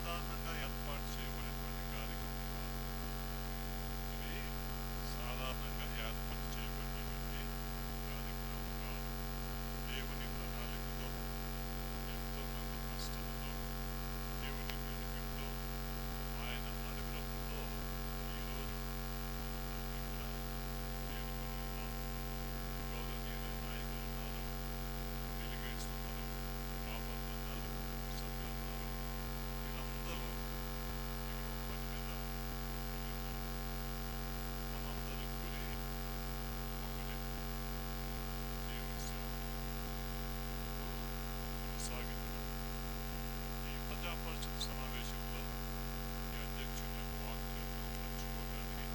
సాధారణంగా ఏర్పాటు చేయబడినటువంటి కార్యక్రమం కాదు. ఇది సాధారణంగా ఏర్పాటు చేయబడినటువంటి కార్యక్రమం కాదు. దేవుని ప్రణాళికతో, ఎంతో మంది కష్టంతో, దేవుని వెనుకతో, ఆయన అనుగ్రహంతో ఈరోజు ఇక్కడ నేర్చుకున్నాం. గౌరవనీయులైన నాయకులు ఉన్నారు, డెలిగేట్స్ ఉన్నారు, బాబర్లు ఉన్నారు, సభ్యులు ఉన్నారు. మీరందరూ ఇక్కడ పని మీద కూడుకొని ఉన్నారు. మనందరూ కూడి ఒకటి దేవుని సేవను కొనసాగించడం. ఈ ప్రజా పరిషత్ సమావేశంలో ఈ అధ్యక్షుని యొక్క వాక్యాలను పంచుకోవడానికి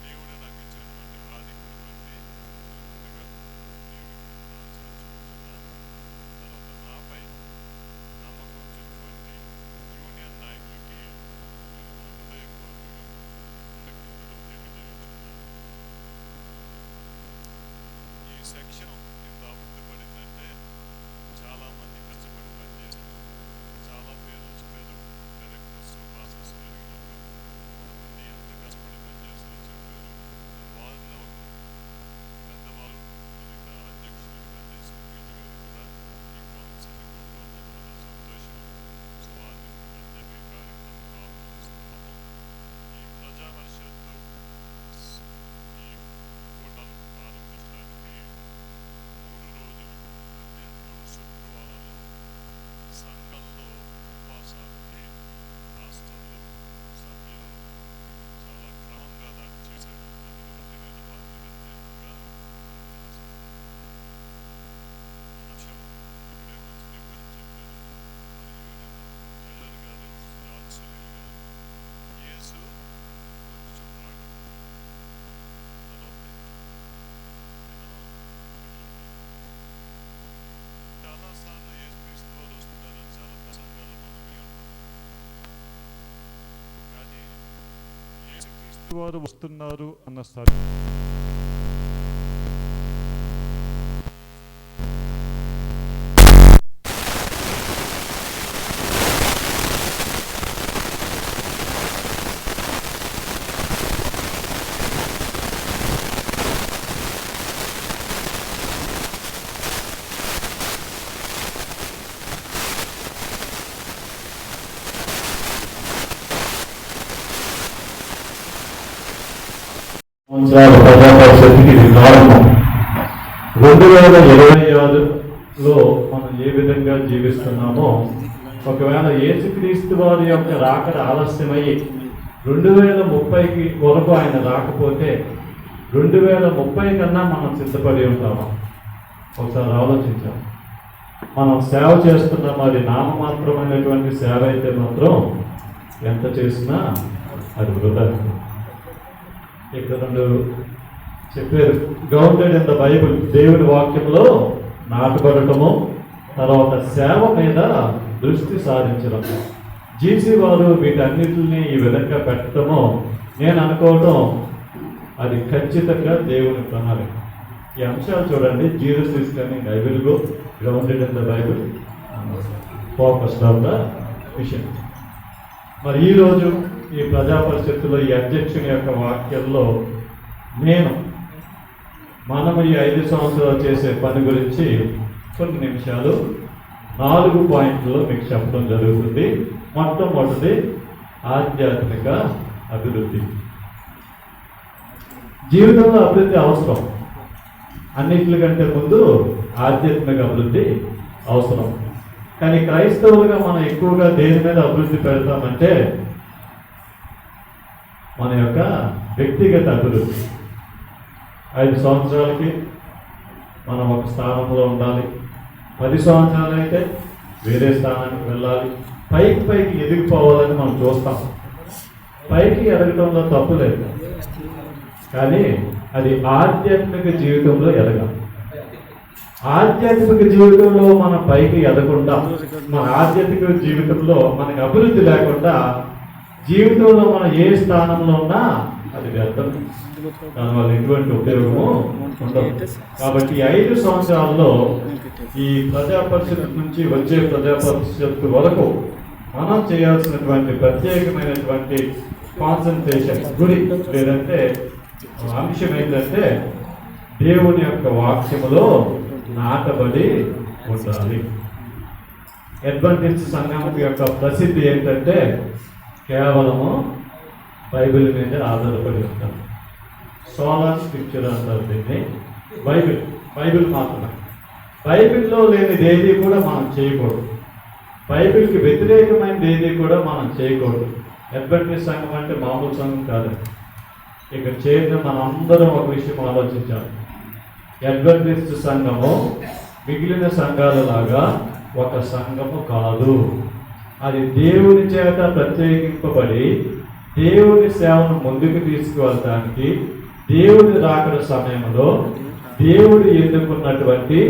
దేవుడు నాకు ఇచ్చినటువంటి ఆధిక్యతను బట్టి ముందుగా దేవుని వందనాలు చెల్లించుకుంటున్నాను. తర్వాత నాపై నమ్మకం ఉంచినటువంటి యూనియన్ నాయకులకి నేను నా హృదయపూర్వకంగా కృతజ్ఞతలు తెలియజేస్తున్నాను. ఈ సెక్షన్ ఇంత అభివృద్ధి పడిందంటే చాలా మంది కష్టపడి పనిచేశారు. చాలా పేర్లు చెప్పారు, డైరెక్టర్స్, బాసెస్ జరిగినప్పుడు కొంతమంది ఎంత కష్టపడి పనిచేస్తారో చెప్పారు. వారిలో పెద్దవారు ఇక్కడ అధ్యక్షులుగా చేసిన పీజీ గారు కూడా ఈ కౌన్సిలింగ్ ఉండడం చాలా సంతోషం. సో వారిని ప్రత్యేక కార్యక్రమంగా ఆహ్వానిస్తున్నాము. ఈ ప్రజా పరిషత్తు ఈ కూటలు ప్రారంభించడానికి 3 రోజులు అంటే 3 శుక్రవారాలు సంఘంలో ఉపవాసాలకి రాష్ట్రంలో సభ్యులు చాలా క్రమంగా దాన్ని చేశారు. దాన్ని బట్టి నేను వారిని ప్రత్యేకంగా అభినందిస్తున్నాను. అంశం ఇక్కడే మంచి వివరించి చెప్పారు. మరియు నేను టైలర్ గారు, జాన్ సునీల్ గారు, యేసు వచ్చుచున్నాడు. తర్వాత చాలాసార్లు యేసుక్రీస్తు వారు వస్తున్నారని చాలా ప్రసంగాలు మనం వింటాం. కానీ యేసుక్రీస్తు వారు వస్తున్నారు అన్న సంవత్సరాల ప్రజా పరిషత్తుకి ఇది ప్రారంభం. 2026లో మనం ఏ విధంగా జీవిస్తున్నామో, ఒకవేళ యేసుక్రీస్తు వారి యొక్క రాకడ ఆలస్యమయ్యి 2030కి వరకు ఆయన రాకపోతే 2030 కన్నా మనం సిద్ధపడి ఉంటామా? ఒకసారి ఆలోచించాం. మనం సేవ చేస్తున్నాం, అది నామమాత్రమైనటువంటి సేవ అయితే మాత్రం ఎంత చేసినా అది వృధా. ఇక్కడ 2 చెప్పారు, గ్రౌండెడ్ ఇన్ ద బైబిల్, దేవుని వాక్యంలో నాటబడటము, తర్వాత సేవ మీద దృష్టి సారించడం. జీసీ వారు వీటన్నిటిని ఈ విధంగా పెట్టడము నేను అనుకోవటం అది ఖచ్చితంగా దేవుని ప్రణాళిక. ఈ అంశాలు చూడండి, Jesus is coming, I will go, grounded in the Bible, focused on the mission. మరి ఈరోజు ఈ ప్రజా పరిషత్తులో ఈ అధ్యక్షుని యొక్క వాక్యంలో మనం ఈ 5 సంవత్సరాలు చేసే పని గురించి కొన్ని నిమిషాలు 4 పాయింట్లలో మీకు చెప్పడం జరుగుతుంది. మొట్టమొదటిది ఆధ్యాత్మిక అభివృద్ధి. జీవితంలో అభివృద్ధి అవసరం, అన్నిటికంటే ముందు ఆధ్యాత్మిక అభివృద్ధి అవసరం. కానీ క్రైస్తవులుగా మనం ఎక్కువగా దేని మీద అభివృద్ధి పెడతామంటే మన యొక్క వ్యక్తిగత అభివృద్ధి. 5 సంవత్సరాలకి మనం ఒక స్థానంలో ఉండాలి, 10 సంవత్సరాలు అయితే వేరే స్థానానికి వెళ్ళాలి, పైకి ఎదిగిపోవాలని మనం చూస్తాం. పైకి ఎదగటంలో తప్పు లేదు, కానీ అది ఆధ్యాత్మిక జీవితంలో ఎదగాలి. ఆధ్యాత్మిక జీవితంలో మన పైకి ఎదగకుండా, మన ఆధ్యాత్మిక జీవితంలో మనకి అభివృద్ధి లేకుండా జీవితంలో మనం ఏ స్థానంలో ఉన్నా అది వ్యర్థం, దానివల్ల ఎటువంటి ఉపయోగము ఉండదు. కాబట్టి 5 సంవత్సరాల్లో ఈ ప్రజా పరిషత్ నుంచి వచ్చే ప్రజా పరిషత్ వరకు మనం చేయాల్సినటువంటి ప్రత్యేకమైనటువంటి కాన్సన్ట్రేషన్ గురి లేదంటే అంశం ఏంటంటే దేవుని యొక్క వాక్యములో నాటబడి ఉండాలి. అడ్వెంటిస్ట్ సంఘం యొక్క ప్రసిద్ధి ఏంటంటే కేవలము బైబిల్ మీద ఆధారపడి ఉంటాం. సోలా స్క్రిప్చర్ అంటారు దీన్ని. బైబిల్ మాత్రమే. బైబిల్లో లేనిది ఏది కూడా మనం చేయకూడదు. బైబిల్కి వ్యతిరేకమైనది ఏది కూడా మనం చేయకూడదు. అడ్వెంటిస్ట్ సంఘం అంటే మామూలు సంఘం కాదు. ఇక్కడ చేరిన మనందరం ఒక విషయం ఆలోచించాలి. అడ్వెంటిస్ట్ సంఘము మిగిలిన సంఘాల లాగా ఒక సంఘము కాదు. అది దేవుని చేత ప్రత్యేకింపబడి దేవుని సేవను ముందుకు తీసుకువెళ్ళడానికి దేవుని రాకడ సమయంలో దేవుడు ఎన్నుకున్నటువంటి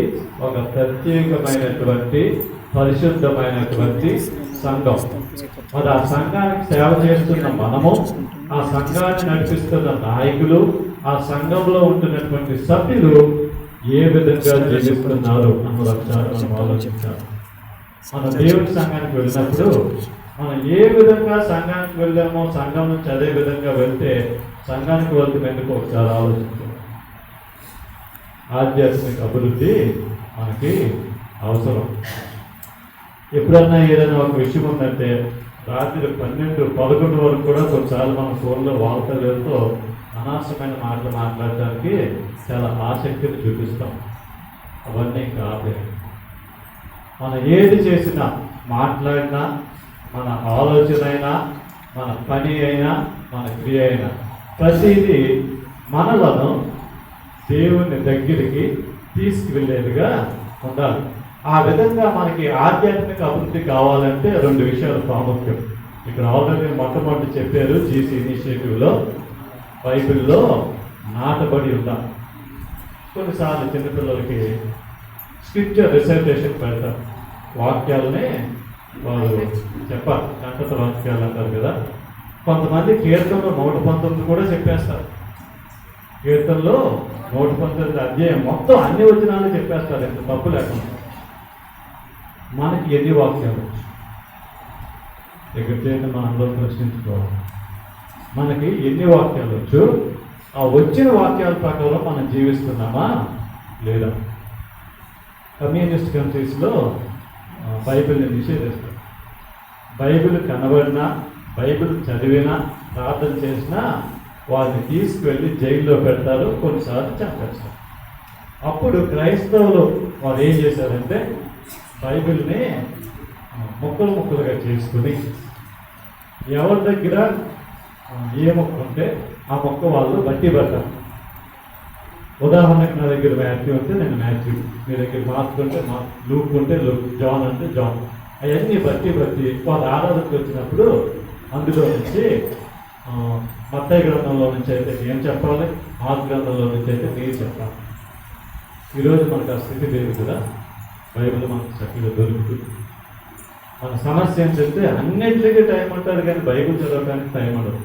ఒక ప్రత్యేకమైనటువంటి పరిశుద్ధమైనటువంటి సంఘం. మరి ఆ సంఘానికి సేవ చేస్తున్న మనము, ఆ సంఘాన్ని నడిపిస్తున్న నాయకులు, ఆ సంఘంలో ఉంటున్నటువంటి సభ్యులు ఏ విధంగా జీవిస్తున్నారు అన్న లక్ష్యాలు మనం ఆలోచించాలి. మన దేవుని సంఘానికి వెళ్ళినప్పుడు మనం ఏ విధంగా సంఘానికి వెళ్ళామో సంఘం నుంచి అదే విధంగా వెళ్తే సంఘానికి వెళ్తే ఎందుకు ఒకసారి ఆలోచించాలి. ఆధ్యాత్మిక అభివృద్ధి మనకి అవసరం. ఎప్పుడన్నా ఏదైనా ఒక విషయం ఉందంటే రాత్రి 12, 11 వరకు కూడా కొన్నిసార్లు మన ఫోన్లో వార్తలతో అనవసరమైన మాటలు మాట్లాడడానికి చాలా ఆసక్తిని చూపిస్తాం. అవన్నీ కాదు. మనం ఏది చేసినా, మాట్లాడినా, మన ఆలోచన అయినా, మన పని అయినా, మన క్రియ అయినా ప్రతిదీ మనలను దేవుని దగ్గరికి తీసుకువెళ్ళేదిగా ఉండాలి. ఆ విధంగా మనకి ఆధ్యాత్మిక అభివృద్ధి కావాలంటే 2 విషయాలు ప్రాముఖ్యం. ఇక్కడ ఆల్రెడీ మొట్టమొదటి చెప్పారు, జీసీ ఇనిషియేటివ్లో బైబిల్లో నాటబడి ఉందా. కొన్నిసార్లు చిన్నపిల్లలకి స్క్రిప్చర్ రిసైటేషన్ పెడతారు. వాక్యాలనే వాళ్ళు చెప్పాలి, కంటత వాక్యాలు అంటారు కదా. కొంతమంది కీర్తనలో 119 కూడా చెప్పేస్తారు. కీర్తనలో 119 అధ్యాయం మొత్తం అన్ని వచనాలు చెప్పేస్తారు, ఎంత తప్పు లేకుండా. మనకి ఎన్ని వాక్యాలు ఇక్కడ చేయండి, మనం అందరూ ప్రశ్నించుకోవాలి. మనకి ఎన్ని వాక్యాలు వచ్చు? ఆ వచ్చిన వాక్యాల ప్రకారం మనం జీవిస్తున్నామా లేదా? కమ్యూనిస్ట్ కంట్రీస్లో బైబిల్ని నిషేధిస్తారు. బైబిల్ కనబడినా, బైబిల్ చదివినా, ప్రార్థన చేసినా వారిని తీసుకువెళ్ళి జైల్లో పెడతారు, కొన్నిసార్లు చంపేస్తారు. అప్పుడు క్రైస్తవులు వారు ఏం చేశారంటే బైబిల్ని ముక్కలు ముక్కలుగా చేసుకుని ఎవరి దగ్గర ఏ మొక్క ఉంటే ఆ మొక్క వాళ్ళు బట్టి పడతారు. ఉదాహరణకు నా దగ్గర మాథ్యూ ఉంటే నేను మాథ్యూ, మీ దగ్గర మార్క్ ఉంటే మార్క్, లూక్ ఉంటే లూక్, జాన్ అంటే జాన్. అవన్నీ బట్టి వాళ్ళు ఆరాధనకు వచ్చినప్పుడు అందులో నుంచి మత్తయి గ్రంథంలో నుంచి అయితే నేను చెప్పాలి, మార్క్ గ్రంథంలో నుంచి అయితే మీరు చెప్పాలి. ఈరోజు మనకు ఆ స్థితి లేదు కదా. బైబిల్ మనకు చక్కగా దొరుకుతుంది. మన సమస్య ఏంటంటే అన్నింటికీ టైం ఉంటుంది కానీ బైబిల్ చదవడానికి టైం ఉండదు.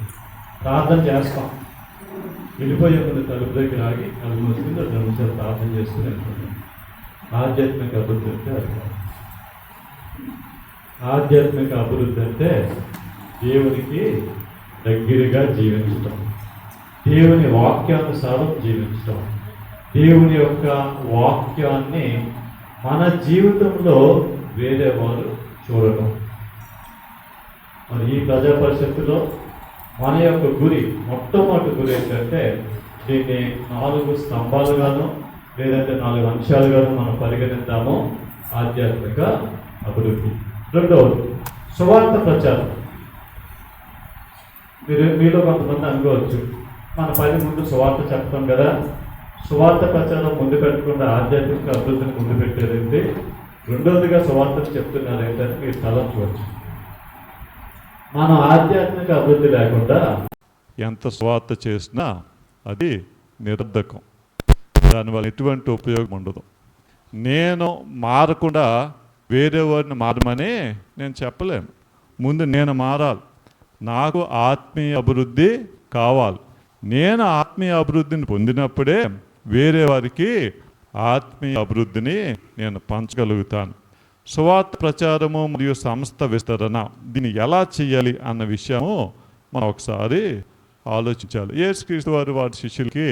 ప్రార్థన చేస్తాం, వెళ్ళిపోయే ముందు తలుపు దగ్గర ఆగి అది మూసుకుని 2 నిమిషాలు ప్రార్థన చేసుకుని వెళ్ళిపోతాం. ఆధ్యాత్మిక అభివృద్ధి అంటే అది కాదు. ఆధ్యాత్మిక అభివృద్ధి అంటే దేవునికి దగ్గరగా జీవించటం, దేవుని వాక్యానుసారం జీవించటం, దేవుని యొక్క వాక్యాన్ని మన జీవితంలో వేరే వారు చూడడం. మరి ఈ ప్రజా పరిషత్తులో మన యొక్క గురి, మొట్టమొదటి గురి ఏంటంటే దీన్ని 4 స్తంభాలుగాను లేదంటే 4 అంశాలుగాను మనం పరిగణిద్దాము. ఆధ్యాత్మిక అభివృద్ధి. రెండవది సువార్త ప్రచారం. మీలో కొంతమంది అనుకోవచ్చు, మన పని ముందు సువార్త చెప్తాం కదా, సువార్త ప్రచారం ముందు పెట్టకుండా ఆధ్యాత్మిక అభివృద్ధిని ముందు పెట్టేదంటే రెండవదిగా సువార్తను చెప్తున్నారు ఏంటంటే మీరు తలంచవచ్చు. మనం ఆధ్యాత్మిక అభివృద్ధి లేకుండా ఎంత సువార్త చేసినా అది నిరర్ధకం. దానివల్ల ఎటువంటి ఉపయోగం ఉండదు. నేను మారకుండా వేరే వారిని మారమని నేను చెప్పలేను. ముందు నేను మారాలి. నాకు ఆత్మీయ అభివృద్ధి కావాలి. నేను ఆత్మీయ అభివృద్ధిని పొందినప్పుడే వేరే వారికి ఆత్మీయ అభివృద్ధిని నేను పంచగలుగుతాను. సువార్త ప్రచారము మరియు సంస్థ విస్తరణ దీన్ని ఎలా చేయాలి అన్న విషయము మనం ఒకసారి ఆలోచించాలి. యేసుక్రీస్తు వారి శిష్యులకి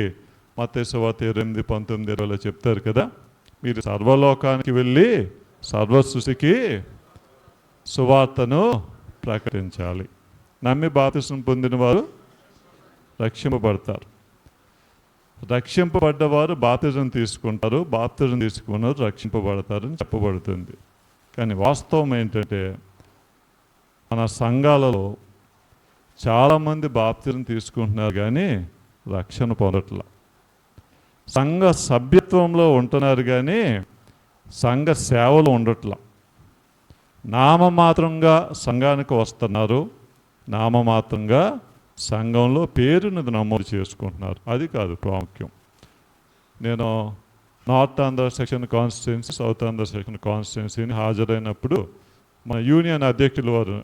మత్తయి సువార్త 8:19-20 చెప్తారు కదా, మీరు సర్వలోకానికి వెళ్ళి సర్వసృష్టికి సువార్తను ప్రకటించాలి. నమ్మి బాప్తిసం పొందిన వారు రక్షింపబడతారు. రక్షింపబడ్డవారు బాప్తిజం తీసుకుంటారు, బాప్తిజం తీసుకున్నారు రక్షింపబడతారని చెప్పబడుతుంది. కానీ వాస్తవం ఏంటంటే మన సంఘాలలో చాలామంది బాప్తిజం తీసుకుంటున్నారు కానీ రక్షణ పొందట్ల. సంఘ సభ్యత్వంలో ఉంటున్నారు కానీ సంఘ సేవలో ఉండట్ల. నామమాత్రంగా సంఘానికి వస్తున్నారు, నామమాత్రంగా సంఘంలో పేరును నమోదు చేసుకుంటున్నారు. అది కాదు ప్రాముఖ్యం. నేను north Andhra section constituency, south Andhra section కాన్స్టిట్యున్సీని హాజరైనప్పుడు మన యూనియన్ అధ్యక్షులు వారు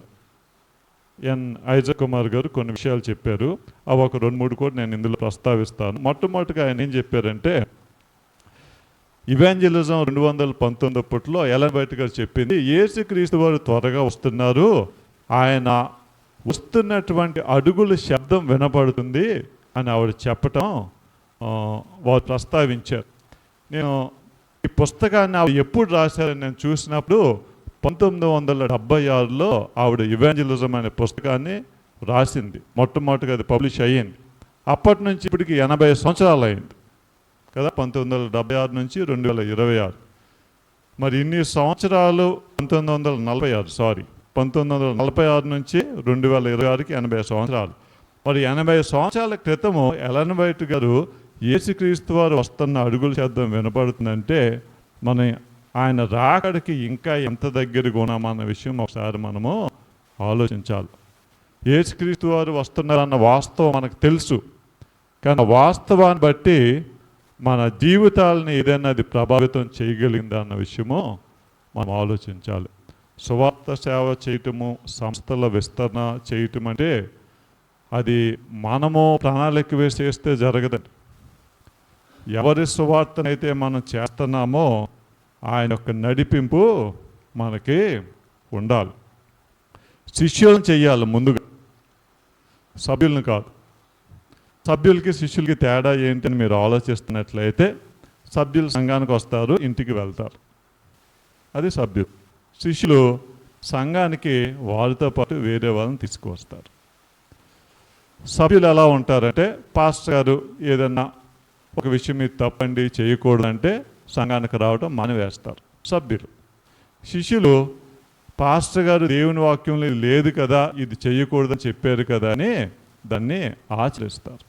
ఎన్ ఐజక్ కుమార్ గారు కొన్ని విషయాలు చెప్పారు. అవి ఒక 2-3 కూడా నేను ఇందులో ప్రస్తావిస్తాను. మొట్టమొదటిగా ఆయన ఏం చెప్పారంటే, ఇవాంజలిజం 219 అప్పట్లో ఎలన్ వైట్ గారు చెప్పింది, యేసుక్రీస్తు వారు త్వరగా వస్తున్నారు, ఆయన వస్తున్నటువంటి అడుగుల శబ్దం వినపడుతుంది అని ఆవిడ చెప్పటం వారు ప్రస్తావించారు. నేను ఈ పుస్తకాన్ని ఆవిడ ఎప్పుడు రాశారని నేను చూసినప్పుడు 1976లో ఆవిడ ఇవాంజలిజం అనే పుస్తకాన్ని రాసింది. మొట్టమొదటిగా అది పబ్లిష్ అయ్యింది. అప్పటి నుంచి ఇప్పటికి 80 సంవత్సరాలు అయింది కదా, 1976 నుంచి 2026. మరి ఇన్ని సంవత్సరాలు 1946 నుంచి 2026కి 80 సంవత్సరాలు. మరి 80 సంవత్సరాల క్రితము ఎలన్ వైట్ గారు యేసుక్రీస్తు వారు వస్తున్న అడుగుల శబ్దం వినపడుతుందంటే మన ఆయన రాకడికి ఇంకా ఎంత దగ్గరగా ఉన్నామన్న విషయం ఒకసారి మనము ఆలోచించాలి. యేసుక్రీస్తు వారు వస్తున్నారన్న వాస్తవం మనకు తెలుసు, కానీ వాస్తవాన్ని బట్టి మన జీవితాలని ఏదైనా అది ప్రభావితం చేయగలిగిందా అన్న విషయము మనం ఆలోచించాలి. సువార్త సేవ చేయటము, సంస్థల విస్తరణ చేయటం అంటే అది మనము ప్రణాళిక వేసి చేస్తే జరగదండి. ఎవరి సువార్తనైతే మనం చేస్తున్నామో ఆయన యొక్క నడిపింపు మనకి ఉండాలి. శిష్యులను చెయ్యాలి ముందుగా, సభ్యులను కాదు. సభ్యులకి శిష్యులకి తేడా ఏంటని మీరు ఆలోచిస్తున్నట్లయితే, సభ్యులు సంఘానికి వస్తారు, ఇంటికి వెళ్తారు, అది సభ్యులు. శిష్యులు సంఘానికి వారితో పాటు వేరే వాళ్ళని తీసుకువస్తారు. సభ్యులు ఎలా ఉంటారంటే, పాస్టర్ గారు ఏదన్నా ఒక విషయం మీరు తప్పండి చేయకూడదంటే సంఘానికి రావడం మానివేస్తారు సభ్యులు. శిష్యులు పాస్టర్ గారు దేవుని వాక్యంలో లేదు కదా, ఇది చేయకూడదని చెప్పారు కదా అని దాన్ని ఆచరిస్తారు.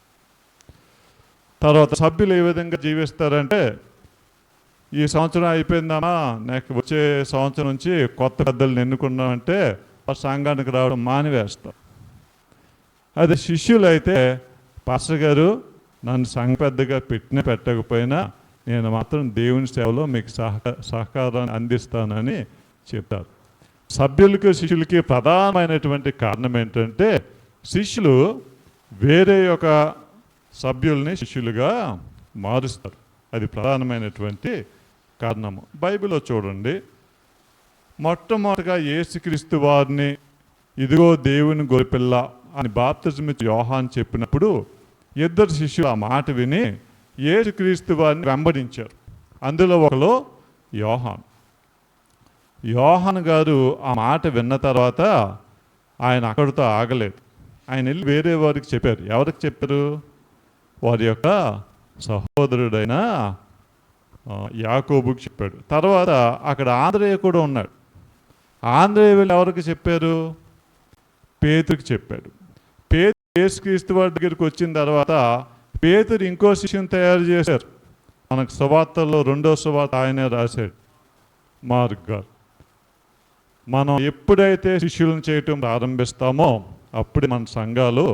తర్వాత సభ్యులు ఏ విధంగా జీవిస్తారంటే, ఈ సంవత్సరం అయిపోయిందామా, నాకు వచ్చే సంవత్సరం నుంచి కొత్త పెద్దలను ఎన్నుకున్నామంటే ఆ సంఘానికి రావడం మానివేస్తారు. అదే శిష్యులు అయితే, పాస్టర్ గారు నన్ను సంఘ పెద్దగా పెట్టకపోయినా నేను మాత్రం దేవుని సేవలో మీకు సహకారాన్ని అందిస్తానని చెప్తారు. సభ్యులకి శిష్యులకి ప్రధానమైనటువంటి కారణం ఏంటంటే, శిష్యులు వేరే ఒక సభ్యుల్ని శిష్యులుగా మారుస్తారు. అది ప్రధానమైనటువంటి కారణము. బైబిల్లో చూడండి, మొట్టమొదటిగా యేసుక్రీస్తు వారిని ఇదిగో దేవుని గొర్రెపిల్ల అని బాప్తిజమిచ్చి యోహాను చెప్పినప్పుడు 2 శిష్యులు ఆ మాట విని యేసుక్రీస్తు వారిని వెంబడించారు. అందులో ఒకరు యోహాను గారు ఆ మాట విన్న తర్వాత ఆయన అక్కడితో ఆగలేదు. ఆయన వెళ్ళి వేరే వారికి చెప్పారు. ఎవరికి చెప్పారు? వారి యొక్క సహోదరుడైన యాకోబుకి చెప్పాడు. తర్వాత అక్కడ ఆంద్రేయ కూడా ఉన్నాడు. ఆంద్రేయ వెళ్ళి ఎవరికి చెప్పారు? పేతురికి చెప్పాడు. పేతురు యేసుక్రీస్తు వారి దగ్గరికి వచ్చిన తర్వాత పేతురు ఇంకో శిష్యుని తయారు చేశారు. మనకు సువార్తల్లో 2వ సువార్త ఆయనే రాశాడు, మార్క్ గారు. మనం ఎప్పుడైతే శిష్యులను చేయటం ప్రారంభిస్తామో అప్పుడే మన సంఘాలు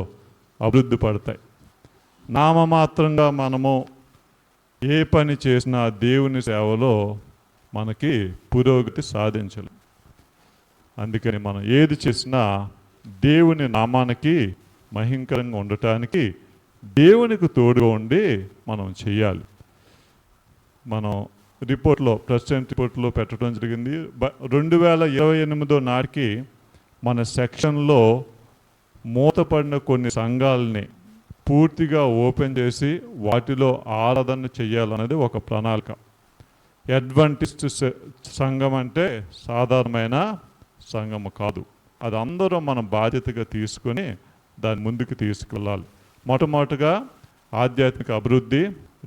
అభివృద్ధి పడతాయి. నామమాత్రంగా మనము ఏ పని చేసినా దేవుని సేవలో మనకి పురోగతి సాధించలేం. అందుకని మనం ఏది చేసినా దేవుని నామానికి మహింకరంగా ఉండటానికి దేవునికి తోడుగా ఉండి మనం చేయాలి. మనం రిపోర్ట్లో ప్రెసిడెంట్ రిపోర్ట్లో పెట్టడం జరిగింది. 2028 నాటికి మన సెక్షన్లో మూతపడిన కొన్ని సంఘాలని పూర్తిగా ఓపెన్ చేసి వాటిలో ఆరాధన చేయాలన్నది ఒక ప్రణాళిక. అడ్వెంటిస్ట్ సంఘం అంటే సాధారణమైన సంఘం కాదు. అది అందరూ మనం బాధ్యతగా తీసుకొని దాన్ని ముందుకు తీసుకెళ్ళాలి. మొట్టమొదటిగా ఆధ్యాత్మిక అభివృద్ధి,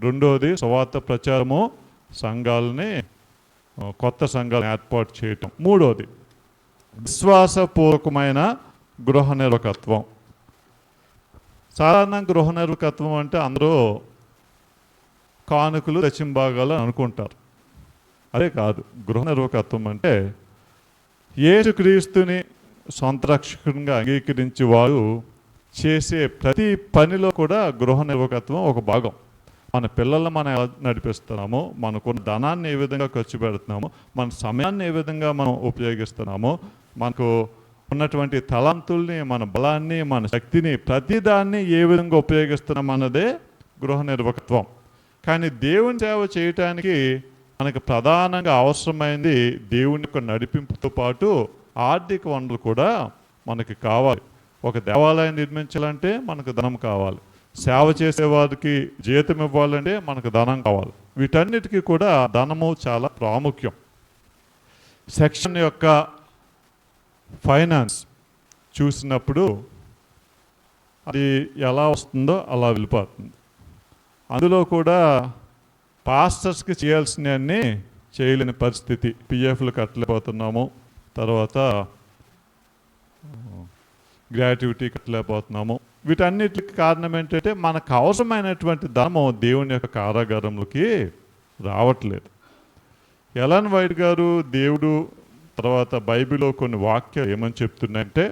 రెండవది సువార్త ప్రచారము, సంఘాలని కొత్త సంఘాలను ఏర్పాటు చేయటం, మూడవది విశ్వాసపూర్వకమైన గృహ నిర్వాహకత్వం. సాధారణ గృహ నిర్వాహకత్వం అంటే అందరూ కానుకలు దశంభాగాలు అనుకుంటారు. అదే కాదు. గృహ నిర్వాహకత్వం అంటే యేసుక్రీస్తుని సొంత రక్షకునిగా అంగీకరించి వారు చేసే ప్రతి పనిలో కూడా గృహ నిర్వాహకత్వం ఒక భాగం. మన పిల్లల్ని మనం ఎలా నడిపిస్తున్నామో, మనకున్న ధనాన్ని ఏ విధంగా ఖర్చు పెడుతున్నామో, మన సమయాన్ని ఏ విధంగా మనం ఉపయోగిస్తున్నామో, మనకు ఉన్నటువంటి తలాంతుల్ని, మన బలాన్ని, మన శక్తిని, ప్రతిదాన్ని ఏ విధంగా ఉపయోగిస్తున్నాం అన్నదే గృహ నిర్వాహకత్వం. కానీ దేవుని సేవ చేయటానికి మనకు ప్రధానంగా అవసరమైంది దేవుని యొక్క నడిపింపుతో పాటు ఆర్థిక వనరులు కూడా మనకి కావాలి. ఒక దేవాలయం నిర్మించాలంటే మనకు ధనం కావాలి. సేవ చేసేవారికి జీతం ఇవ్వాలంటే మనకు ధనం కావాలి. వీటన్నిటికీ కూడా ధనము చాలా ప్రాముఖ్యం. సెక్షన్ యొక్క ఫైనాన్స్ చూసినప్పుడు అది ఎలా వస్తుందో అలా వెళ్ళిపోతుంది. అందులో కూడా పాస్టర్స్కి చేయాల్సినవన్నీ చేయలేని పరిస్థితి. పిఎఫ్లు కట్టలేకపోతున్నాము, తర్వాత గ్రాట్యుటీ కట్టలేకపోతున్నాము. వీటన్నిటికి కారణం ఏంటంటే మనకు అవసరమైనటువంటి ధనము దేవుని యొక్క కారాగారంలోకి రావట్లేదు. ఎలన్ వైట్ గారు దేవుడు తర్వాత బైబిల్లో కొన్ని వాక్యాలు ఏమని చెప్తున్నాయంటే,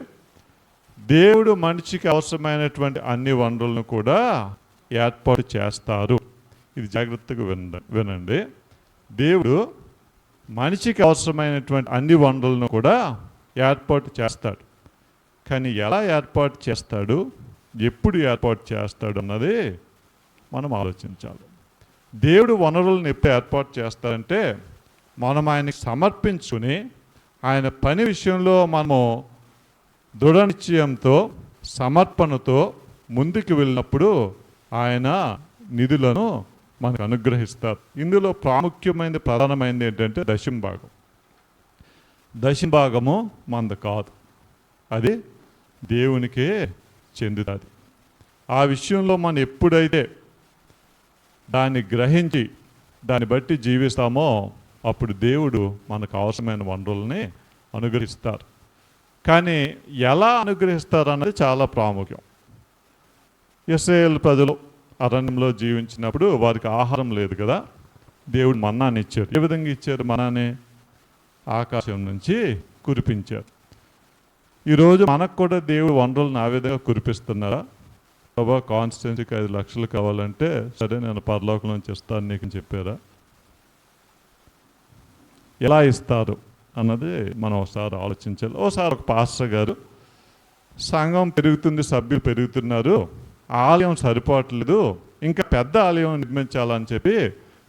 దేవుడు మనిషికి అవసరమైనటువంటి అన్ని వనరులను కూడా ఏర్పాటు చేస్తారు. ఇది జాగ్రత్తగా వినండి. దేవుడు మనిషికి అవసరమైనటువంటి అన్ని వనరులను కూడా ఏర్పాటు చేస్తాడు. కానీ ఎలా ఏర్పాటు చేస్తాడు, ఎప్పుడు ఏర్పాటు చేస్తాడు అన్నది మనం ఆలోచించాలి. దేవుడు వనరులను ఎప్పుడు ఏర్పాటు చేస్తాడంటే మనం ఆయనకి సమర్పించుకుని ఆయన పని విషయంలో మనము దృఢ నిశ్చయంతో సమర్పణతో ముందుకు వెళ్ళినప్పుడు ఆయన నిధులను మనకు అనుగ్రహిస్తారు. ఇందులో ప్రాముఖ్యమైనది, ప్రధానమైనది ఏంటంటే దశంభాగం. దశంభాగము మనది కాదు, అది దేవునికే చెందుతుంది. ఆ విషయంలో మనం ఎప్పుడైతే దాన్ని గ్రహించి దాన్ని బట్టి జీవిస్తామో అప్పుడు దేవుడు మనకు అవసరమైన వనరుల్ని అనుగ్రహిస్తారు. కానీ ఎలా అనుగ్రహిస్తారు అన్నది చాలా ప్రాముఖ్యం. ఇశ్రాయేలు ప్రజలు అరణ్యంలో జీవించినప్పుడు వారికి ఆహారం లేదు కదా, దేవుడు మన్నాని ఇచ్చారు. ఏ విధంగా ఇచ్చారు? మన్నాని ఆకాశం నుంచి కురిపించారు. ఈరోజు మనకు కూడా దేవుడు వనరులను ఆ విధంగా కురిపిస్తున్నారా? ప్రభా కాన్స్టిట్యున్సీకి 5 లక్షలు కావాలంటే సరే నేను పరలోకం నుంచి ఇస్తాను నీకు అని చెప్పారా? ఎలా ఇస్తారు అన్నది మనం ఒకసారి ఆలోచించాలి. ఒకసారి ఒక పాస్టర్ గారు, సంఘం పెరుగుతుంది, సభ్యులు పెరుగుతున్నారు, ఆలయం సరిపోవట్లేదు, ఇంకా పెద్ద ఆలయం నిర్మించాలని చెప్పి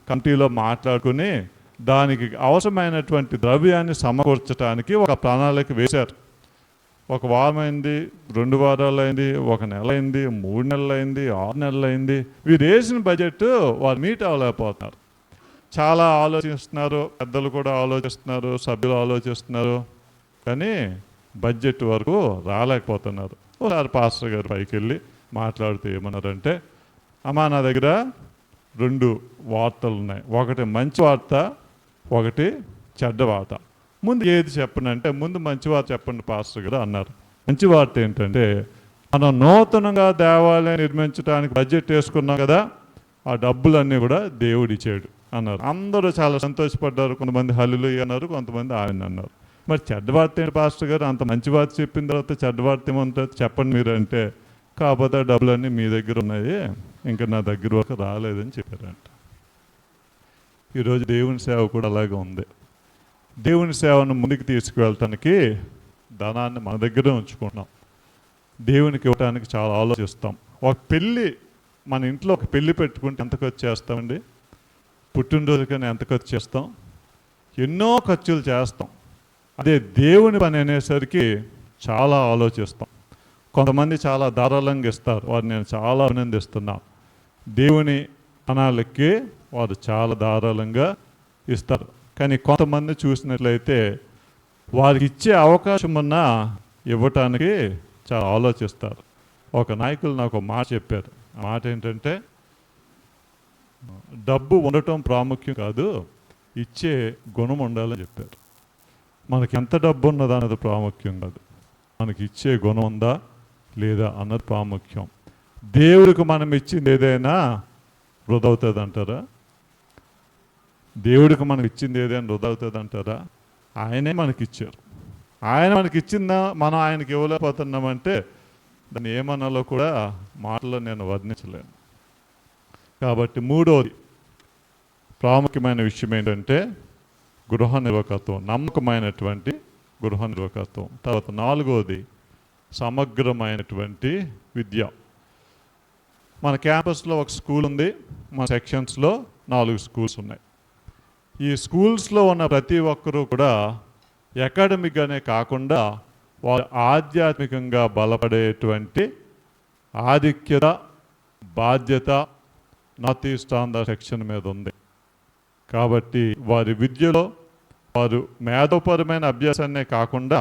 కమిటీలో మాట్లాడుకుని దానికి అవసరమైనటువంటి ద్రవ్యాన్ని సమకూర్చడానికి ఒక ప్రణాళిక వేశారు. 1 వారం అయింది, 2 వారాలు అయింది, 1 నెల అయింది, 3 నెలలు అయింది, 6 నెలలు అయింది. వీరు వేసిన బడ్జెట్ వారు మీట్ అవ్వలేకపోతున్నారు. చాలా ఆలోచిస్తున్నారు, పెద్దలు కూడా ఆలోచిస్తున్నారు, సభ్యులు ఆలోచిస్తున్నారు, కానీ బడ్జెట్ వరకు రాలేకపోతున్నారు. ఒకసారి పాస్టర్ గారు పైకి వెళ్ళి మాట్లాడుతూ ఏమన్నారంటే, అమ్మా నా దగ్గర 2 వార్తలు ఉన్నాయి, ఒకటి మంచి వార్త, ఒకటి చెడ్డ వార్త. ముందు ఏది చెప్పనంటే, ముందు మంచి వార్త చెప్పండి పాస్టర్ గారు అన్నారు. మంచి వార్త ఏంటంటే, మనం నూతనంగా దేవాలయం నిర్మించడానికి బడ్జెట్ వేసుకున్నాం కదా, ఆ డబ్బులన్నీ కూడా దేవుడు ఇచ్చాడు అన్నారు. అందరూ చాలా సంతోషపడ్డారు. కొంతమంది హల్లెలూయా అన్నారు, కొంతమంది ఆమెన్ అన్నారు. మరి చెడ్డ వార్త ఏంటి పాస్టర్ గారు, అంత మంచి వార్త చెప్పిన తర్వాత చెడ్డ వార్త ఏమంటుంది చెప్పండి మీరు అంటే, కాకపోతే డబ్బులన్నీ మీ దగ్గర ఉన్నాయి, ఇంకా నా దగ్గర వరకు రాలేదని చెప్పారంట. ఈరోజు దేవుని సేవ కూడా అలాగే ఉంది. దేవుని సేవను ముందుకు తీసుకువెళ్ళటానికి ధనాన్ని మన దగ్గరే ఉంచుకుంటున్నాం. దేవునికి ఇవ్వడానికి చాలా ఆలోచిస్తాం. ఒక పెళ్ళి, మన ఇంట్లో ఒక పెళ్ళి పెట్టుకుంటే ఎంత ఖర్చు చేస్తామండి? పుట్టినరోజుకని ఎంత ఖర్చు చేస్తాం? ఎన్నో ఖర్చులు చేస్తాం. అదే దేవుని పని అనేసరికి చాలా ఆలోచిస్తాం. కొంతమంది చాలా ధారాళంగా ఇస్తారు, వారిని నేను చాలా అభినందిస్తున్నాను. దేవుని పనాలకి వారు చాలా ధారాళంగా ఇస్తారు. కానీ కొంతమంది చూసినట్లయితే వారికి ఇచ్చే అవకాశం ఉన్నా ఇవ్వటానికి చాలా ఆలోచిస్తారు. ఒక నాయకులు నాకు ఒక మాట చెప్పారు. ఆ మాట ఏంటంటే, డబ్బు ఉండటం ప్రాముఖ్యం కాదు, ఇచ్చే గుణం ఉండాలని చెప్పారు. మనకి ఎంత డబ్బు ఉన్నదా అన్నది ప్రాముఖ్యం కాదు, మనకి ఇచ్చే గుణం ఉందా లేదా అన్నది ప్రాముఖ్యం. దేవుడికి మనం ఇచ్చింది ఏదైనా వృధా అవుతుంది అంటారా? దేవుడికి మనకి ఇచ్చింది ఏదైనా వృధా అవుతుంది అంటారా? ఆయనే మనకిచ్చారు. ఆయన మనకి ఇచ్చిందా మనం ఆయనకి ఇవ్వలేకపోతున్నామంటే దాన్ని ఏమన్నాలో కూడా మాటలో నేను వర్ణించలేను. కాబట్టి మూడోది ప్రాముఖ్యమైన విషయం ఏంటంటే గృహ నిర్వాహకత్వం, నమ్మకమైనటువంటి గృహ నిర్వాహకత్వం. తర్వాత నాలుగోది సమగ్రమైనటువంటి విద్య. మన క్యాంపస్లో ఒక స్కూల్ ఉంది, మన సెక్షన్స్లో 4 స్కూల్స్ ఉన్నాయి. ఈ స్కూల్స్లో ఉన్న ప్రతి ఒక్కరూ కూడా అకాడమిక్గానే కాకుండా వారు ఆధ్యాత్మికంగా బలపడేటువంటి ఆధిక్యత, బాధ్యత నార్త్ ఈస్ట్ ఆంధ్ర సెక్షన్ మీద ఉంది. కాబట్టి వారి విద్యలో వారు మేధోపరమైన అభ్యాసాన్నే కాకుండా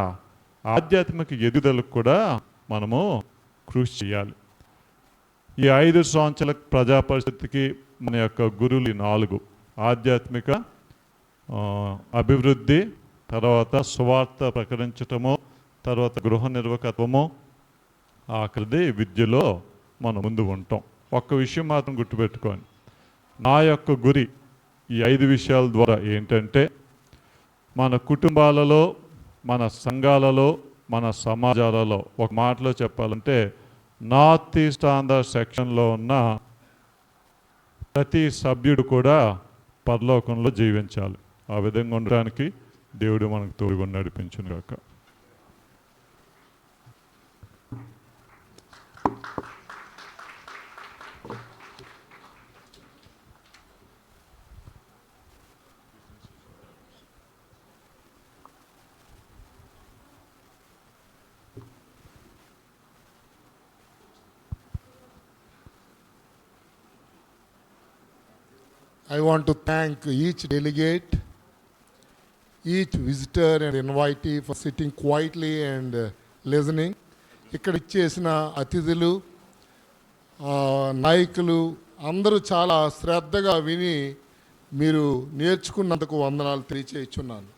ఆధ్యాత్మిక ఎదుగుదలకు కూడా మనము కృషి చేయాలి. ఈ 5 సంవత్సరాల ప్రజా పరిషత్తుకి మన యొక్క గురువులు 4: ఆధ్యాత్మిక అభివృద్ధి, తర్వాత సువార్త ప్రకటించటము, తర్వాత గృహ నిర్వాహకత్వము, ఆఖరిది విద్యలో మనం ముందు ఉంటాం. ఒక్క విషయం మాత్రం గుర్తుపెట్టుకోండి, నా యొక్క గురి ఈ 5 విషయాల ద్వారా ఏంటంటే మన కుటుంబాలలో, మన సంఘాలలో, మన సమాజాలలో ఒక మాటలో చెప్పాలంటే నార్త్ ఈస్ట్ ఆంధ్ర సెక్షన్లో ఉన్న ప్రతి సభ్యుడు కూడా పరలోకంలో జీవించాలి. ఆ విధంగా ఉండడానికి దేవుడు మనకు తోడుగా నడిపించును గాక. I want to thank each delegate, each visitor and invitee for sitting quietly and listening. ఇక్కడ ఇచ్చేసిన అతిథులు, నాయకులు అందరూ చాలా శ్రద్ధగా విని మీరు నేర్చుకున్నందుకు వందనాలు తెలియచేస్తున్నాను.